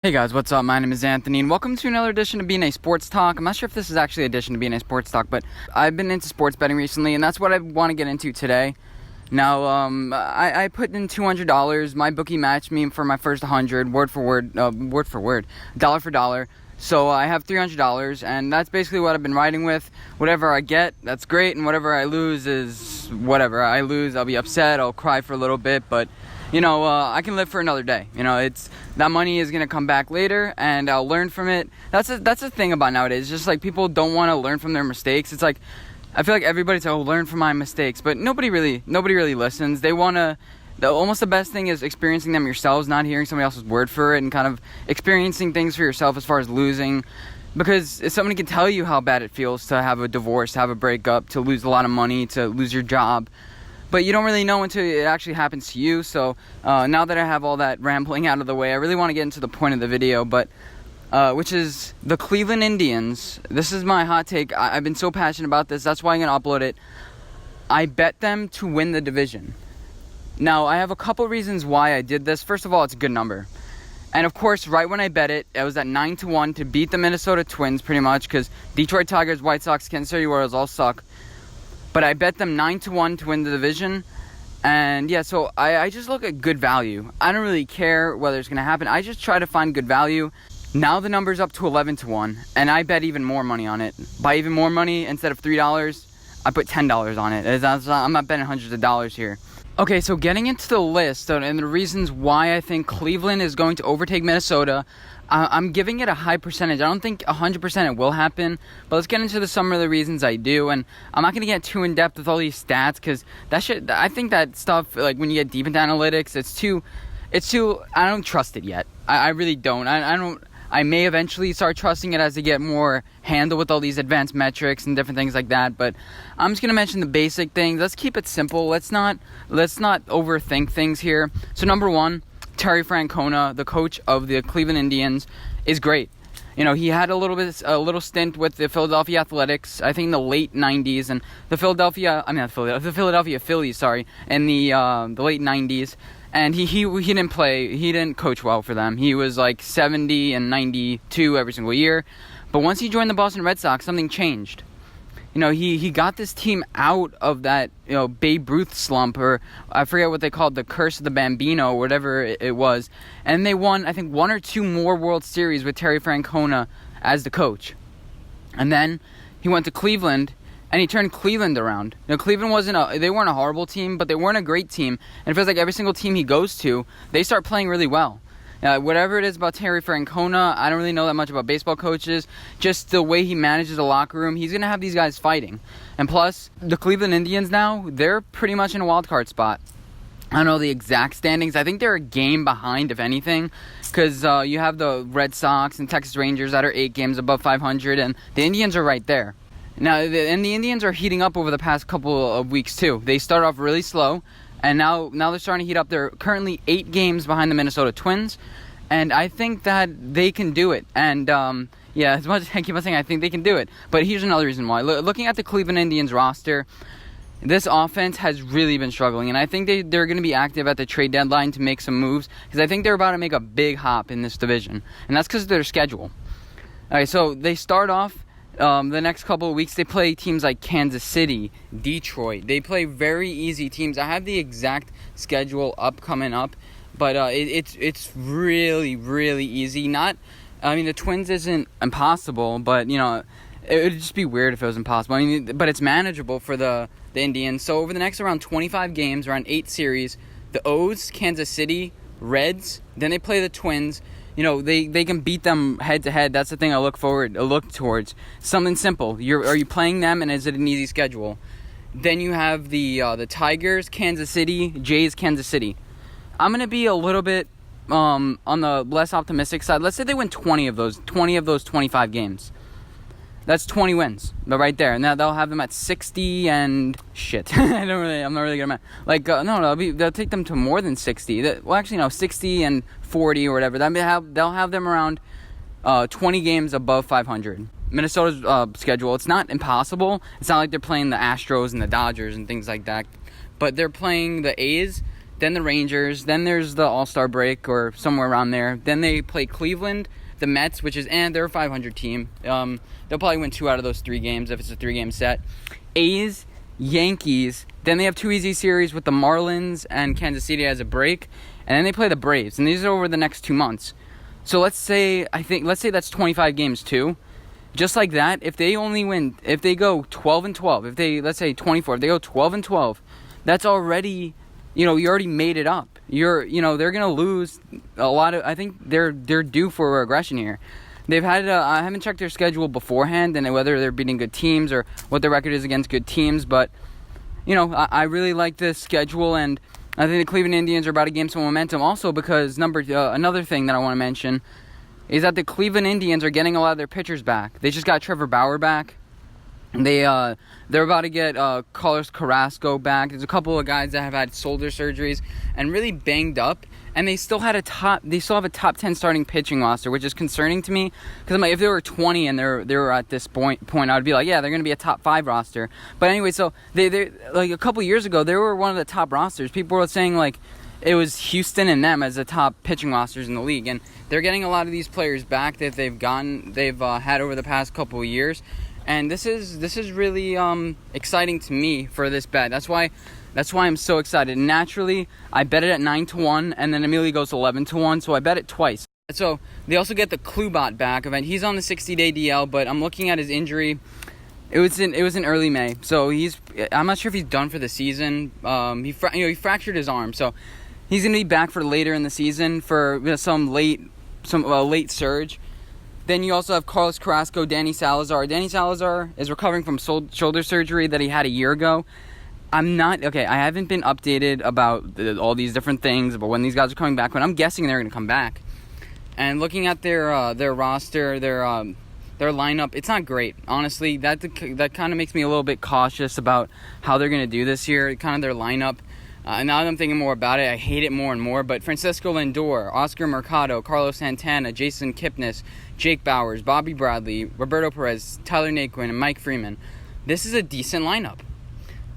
Hey guys, what's up? My name is Anthony, and welcome to another edition of BNA Sports Talk. I'm not sure if this is actually an edition of BNA Sports Talk, but I've been into sports betting recently, and that's what I want to get into today. Now, I put in $200. My bookie matched me for my first 100, word for word, dollar for dollar. So I have $300, and that's basically what I've been riding with. Whatever I get, that's great, and whatever I lose is whatever. I lose, I'll be upset, I'll cry for a little bit, but I can live for another day. That money is going to come back later, and I'll learn from it. That's the thing about nowadays. Just like people don't want to learn from their mistakes. It's like, I feel like everybody's like, learn from my mistakes, but nobody really listens. They want to, almost the best thing is experiencing them yourselves, not hearing somebody else's word for it, and kind of experiencing things for yourself as far as losing. Because if somebody can tell you how bad it feels to have a divorce, to have a breakup, to lose a lot of money, to lose your job, but you don't really know until it actually happens to you. So now that I have all that rambling out of the way, I really want to get into the point of the video, which is the Cleveland Indians. This is my hot take. I've been so passionate about this. That's why I'm going to upload it. I bet them to win the division. Now, I have a couple reasons why I did this. First of all, it's a good number. And of course, right when I bet it, it was at 9-1 to beat the Minnesota Twins pretty much, because Detroit Tigers, White Sox, Kansas City Royals all suck. But I bet them 9-1 to win the division. And yeah, so I just look at good value. I don't really care whether it's going to happen. I just try to find good value. Now the number's up to 11-1, and I bet even more money on it. By even more money, instead of $3, I put $10 on it. I'm not betting hundreds of dollars here. Okay, so getting into the list and the reasons why I think Cleveland is going to overtake Minnesota, I'm giving it a high percentage. I don't think 100% it will happen, but let's get into some of the reasons I do. And I'm not going to get too in depth with all these stats, because I think that stuff, like when you get deep into analytics, it's too. I don't trust it yet. I really don't. I may eventually start trusting it as I get more handle with all these advanced metrics and different things like that. But I'm just gonna mention the basic things. Let's keep it simple. Let's not overthink things here. So number one, Terry Francona, the coach of the Cleveland Indians, is great. He had a little stint with the Philadelphia Athletics, I think in the late 90s, and the Philadelphia Phillies, in the late 90s. And he didn't play. He didn't coach well for them. He was like 70 and 92 every single year. But once he joined the Boston Red Sox, something changed. He got this team out of that Babe Ruth slump, or I forget what they called, the curse of the Bambino, or whatever it was. And they won, I think, 1 or 2 more World Series with Terry Francona as the coach. And then he went to Cleveland, and he turned Cleveland around. Cleveland they weren't a horrible team, but they weren't a great team. And it feels like every single team he goes to, they start playing really well. Whatever it is about Terry Francona, I don't really know that much about baseball coaches. Just the way he manages the locker room, he's going to have these guys fighting. And plus, the Cleveland Indians now, they're pretty much in a wild card spot. I don't know the exact standings. I think they're a game behind, if anything, because you have the Red Sox and Texas Rangers that are 8 games above 500, and the Indians are right there. Now, the Indians are heating up over the past couple of weeks, too. They start off really slow, and now they're starting to heat up. They're currently 8 games behind the Minnesota Twins, and I think that they can do it. And, as much as I keep on saying I think they can do it, but here's another reason why. Looking at the Cleveland Indians roster, this offense has really been struggling, and I think they're going to be active at the trade deadline to make some moves, because I think they're about to make a big hop in this division, and that's because of their schedule. All right, so they start off. The next couple of weeks, they play teams like Kansas City, Detroit. They play very easy teams. I have the exact schedule coming up, but it's really, really easy. The Twins isn't impossible, but it would just be weird if it was impossible. But it's manageable for the Indians. So over the next around 25 games, around 8 series, the O's, Kansas City, Reds, then they play the Twins. They can beat them head to head. That's the thing I look towards. Something simple. Are you playing them, and is it an easy schedule? Then you have the Tigers, Kansas City, Jays, Kansas City. I'm gonna be a little bit on the less optimistic side. Let's say they win 20 of those 25 games. That's 20 wins, but right there. And they'll have them at 60 and shit. I'm not really good at math. They'll take them to more than 60. 60 and 40 or whatever. They'll have them around 20 games above 500. Minnesota's schedule, it's not impossible. It's not like they're playing the Astros and the Dodgers and things like that. But they're playing the A's, then the Rangers, then there's the All-Star break or somewhere around there. Then they play Cleveland, the Mets, which is, they're a 500 team. They'll probably win 2 out of those 3 games if it's a 3-game set. A's, Yankees, then they have 2 easy series with the Marlins and Kansas City as a break, and then they play the Braves, and these are over the next 2 months. So let's say that's 25 games too. Just like that, if they go 12-12, if they, let's say 24, if they go 12-12, that's already, you already made it up. They're going to lose a lot of, I think they're due for a regression here. They've had, I haven't checked their schedule beforehand and whether they're beating good teams or what their record is against good teams, but, I really like this schedule, and I think the Cleveland Indians are about to gain some momentum also because another thing that I want to mention is that the Cleveland Indians are getting a lot of their pitchers back. They just got Trevor Bauer back. They're about to get Carlos Carrasco back. There's a couple of guys that have had shoulder surgeries and really banged up, and they still have a top 10 starting pitching roster, which is concerning to me because I'm like, if they were 20 and they were at this point, I'd be like, yeah, they're going to be a top 5 roster. But anyway, so they like a couple years ago, they were one of the top rosters. People were saying like it was Houston and them as the top pitching rosters in the league, and they're getting a lot of these players back that they've had over the past couple of years. And this is really exciting to me for this bet. That's why I'm so excited. Naturally, I bet it at 9-1, and then immediately goes to 11-1. So I bet it twice. So they also get the Klubot back. He's on the 60-day DL, but I'm looking at his injury. It was in early May, so I'm not sure if he's done for the season. He fractured his arm, so he's gonna be back for later in the season for some late surge. Then you also have Carlos Carrasco, Danny Salazar. Danny Salazar is recovering from shoulder surgery that he had a year ago. I haven't been updated about all these different things, about when these guys are coming back, but I'm guessing they're going to come back. And looking at their roster, their lineup, it's not great. Honestly, that kind of makes me a little bit cautious about how they're going to do this year, kind of their lineup. And now that I'm thinking more about it, I hate it more and more. But Francisco Lindor, Oscar Mercado, Carlos Santana, Jason Kipnis, Jake Bowers, Bobby Bradley, Roberto Perez, Tyler Naquin, and Mike Freeman. This is a decent lineup.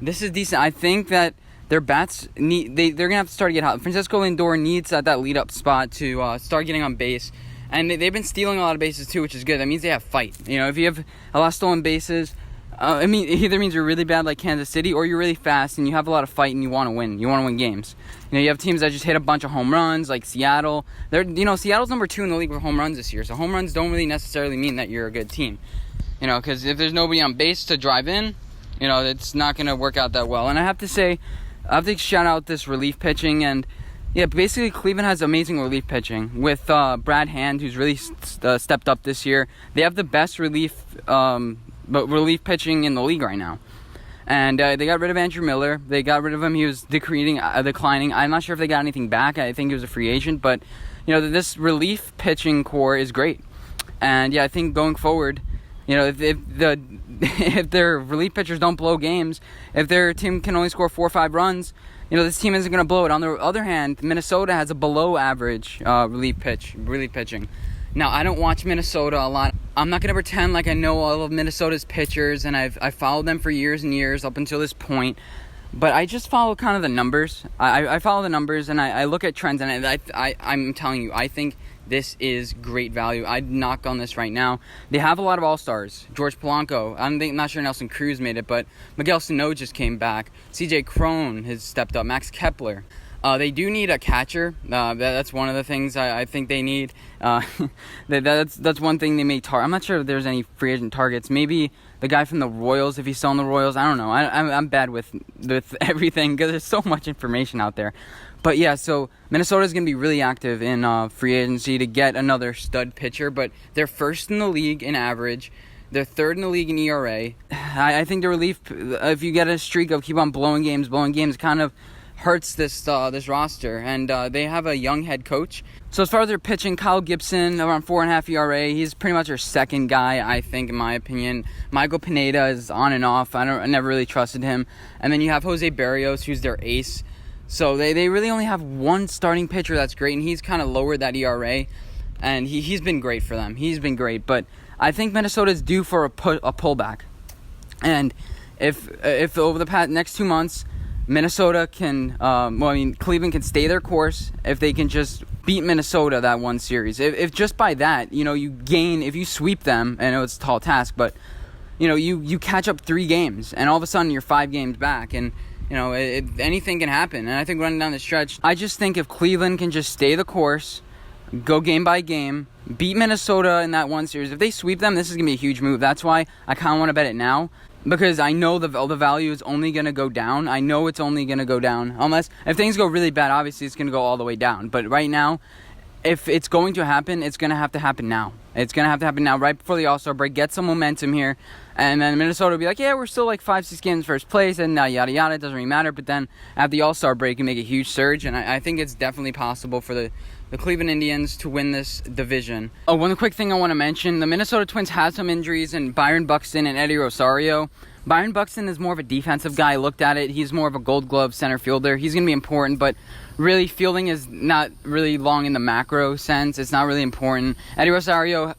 This is decent. I think that their bats they're gonna have to start to get hot. Francisco Lindor needs that lead up spot to start getting on base, and they've been stealing a lot of bases too, which is good. That means they have fight. If you have a lot of stolen bases, it either means you're really bad like Kansas City, or you're really fast and you have a lot of fight and you want to win. You want to win games. You have teams that just hit a bunch of home runs, like Seattle. Seattle's number 2 in the league for home runs this year. So home runs don't really necessarily mean that you're a good team. Because if there's nobody on base to drive in, it's not going to work out that well. And I have to shout out this relief pitching. And yeah, basically Cleveland has amazing relief pitching with Brad Hand, who's really stepped up this year. They have the best relief pitching in the league right now. And they got rid of Andrew Miller. They got rid of him. He was declining. I'm not sure if they got anything back. I think he was a free agent. But, this relief pitching core is great. And, yeah, I think going forward, if their relief pitchers don't blow games, if their team can only score 4 or 5 runs, this team isn't going to blow it. On the other hand, Minnesota has a below average relief pitching. Now, I don't watch Minnesota a lot. I'm not going to pretend like I know all of Minnesota's pitchers, and I've followed them for years and years up until this point. But I just follow kind of the numbers. I follow the numbers, and I look at trends, and I'm telling you, I think this is great value. I'd knock on this right now. They have a lot of all-stars. George Polanco. I'm not sure Nelson Cruz made it, but Miguel Sano just came back. CJ Cron has stepped up. Max Kepler. They do need a catcher. That's one of the things I think they need. That's one thing they may target. I'm not sure if there's any free agent targets. Maybe the guy from the Royals, if he's still in the Royals. I don't know. I'm bad with everything because there's so much information out there. But yeah, so Minnesota's going to be really active in free agency to get another stud pitcher. But they're first in the league in average. They're third in the league in ERA. I think the relief, if you get a streak of keep on blowing games, kind of hurts this roster, and they have a young head coach. So as far as their pitching, Kyle Gibson around 4.5 ERA. He's pretty much their second guy, I think, in my opinion. Michael Pineda is on and off. I never really trusted him. And then you have Jose Barrios, who's their ace. So they really only have one starting pitcher that's great, and he's kind of lowered that ERA, and he's been great for them. He's been great, but I think Minnesota's due for a pullback. And if over the next 2 months, Minnesota can, Cleveland can stay their course if they can just beat Minnesota that one series. If just by that, you gain, if you sweep them, I know it's a tall task, but, you catch up 3 games, and all of a sudden you're 5 games back, and, anything can happen. And I think running down the stretch, I just think if Cleveland can just stay the course, go game by game, beat Minnesota in that one series, if they sweep them, this is going to be a huge move. That's why I kind of want to bet it now. Because I know the value is only going to go down. I know it's only going to go down. Unless, if things go really bad, obviously it's going to go all the way down. But right now, if it's going to happen, it's going to have to happen now. It's going to have to happen now, right before the All-Star break. Get some momentum here. And then Minnesota will be like, yeah, we're still like 5-6 games first place. And yada, yada, it doesn't really matter. But then at the All-Star break, you make a huge surge. And I think it's definitely possible for the Cleveland Indians to win this division. Oh, one quick thing I want to mention. The Minnesota Twins had some injuries in Byron Buxton and Eddie Rosario. Byron Buxton is more of a defensive guy. I looked at it. He's more of a Gold Glove center fielder. He's going to be important, but really fielding is not really long in the macro sense. It's not really important. Eddie Rosario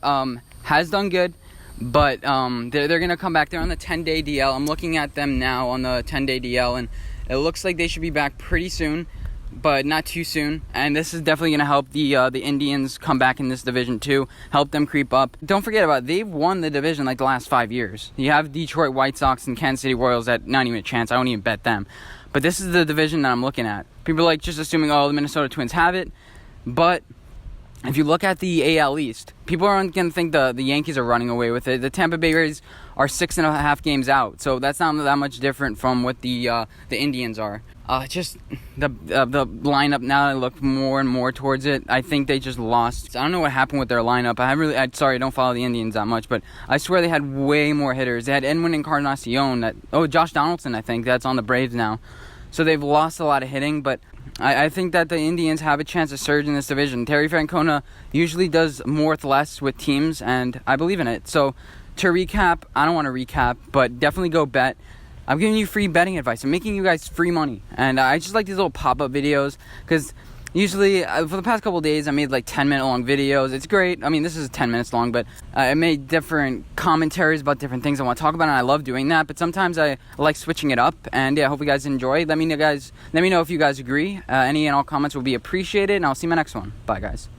has done good, but they're going to come back. They're on the 10-day DL. I'm looking at them now on the 10-day DL, and it looks like they should be back pretty soon, but not too soon. And this is definitely going to help the Indians come back in this division too, help them creep up. Don't forget about it, they've won the division like the last 5 years. You have Detroit White Sox and Kansas City Royals at not even a chance. I don't even bet them. But this is the division that I'm looking at. People are like just assuming, oh, the Minnesota Twins have it. But if you look at the AL East, people are going to think the Yankees are running away with it. The Tampa Bay Rays are 6.5 games out. So that's not that much different from what the Indians are. Just the lineup, now I look more and more towards it, I think they just lost. I don't know what happened with their lineup. I don't follow the Indians that much, but I swear they had way more hitters. They had Edwin Encarnacion, Josh Donaldson, I think, that's on the Braves now. So they've lost a lot of hitting, but I think that the Indians have a chance to surge in this division. Terry Francona usually does more with less with teams, and I believe in it. So to recap, I don't want to recap, but definitely go bet. I'm giving you free betting advice. I'm making you guys free money. And I just like these little pop-up videos because usually for the past couple of days I made like 10-minute long videos. It's great. I mean, this is 10 minutes long, but I made different commentaries about different things I want to talk about, and I love doing that. But sometimes I like switching it up. And yeah, I hope you guys enjoy. Let me know if you guys agree. Any and all comments will be appreciated, and I'll see you in my next one. Bye, guys.